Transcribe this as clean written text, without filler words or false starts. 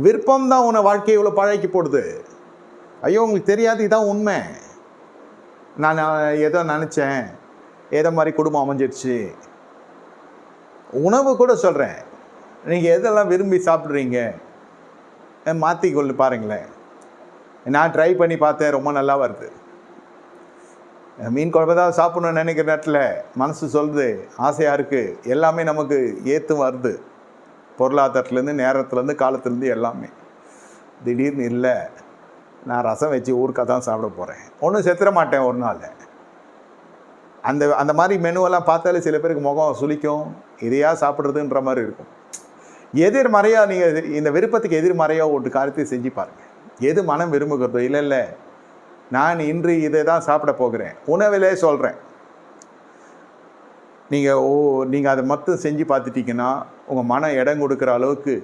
விருப்பம் தான் உன்னை வாழ்க்கையை இவ்வளோ பழக்கி போடுது. ஐயோ உங்களுக்கு தெரியாது, இதான் உண்மை. நான் ஏதோ நினச்சேன், ஏதோ மாதிரி குடும்பம் அமைஞ்சிடுச்சு. உணவு கூட சொல்கிறேன், நீங்கள் எதெல்லாம் விரும்பி சாப்பிட்றீங்க மாற்றிக்கொள்ளு பாருங்களேன். நான் ட்ரை பண்ணி பார்த்தேன், ரொம்ப நல்லா வருது. மீன் குழம்பு தான் சாப்பிட்ணுன்னு நினைக்கிற நேரத்தில் மனசு சொல்லுது, ஆசையாக இருக்குது, எல்லாமே நமக்கு ஏற்று வருது. பொருளாதாரத்துலேருந்து, நேரத்துலேருந்து, காலத்துலேருந்து எல்லாமே. திடீர்னு இல்லை, நான் ரசம் வச்சு ஊறுக்காய் தான் சாப்பிட போகிறேன், ஒன்றும் செத்துற மாட்டேன் ஒரு நாள். அந்த மாதிரி மெனுவெல்லாம் பார்த்தாலே சில பேருக்கு முகம் சுளிக்கும், இதையா சாப்பிட்றதுன்ற மாதிரி இருக்கும். எதிர்மறையாக நீங்கள் இந்த விருப்பத்துக்கு எதிர்மறையாக ஒரு காரியத்தை செஞ்சு பாருங்கள். எது மனம் விரும்புகிறதோ, இல்லை நான் இன்று இதை தான் சாப்பிட போகிறேன், உணவிலே சொல்கிறேன். நீங்கள் அதை மட்டும் செஞ்சு பார்த்துட்டிங்கன்னா உங்கள் மனம் இடம் கொடுக்குற அளவுக்கு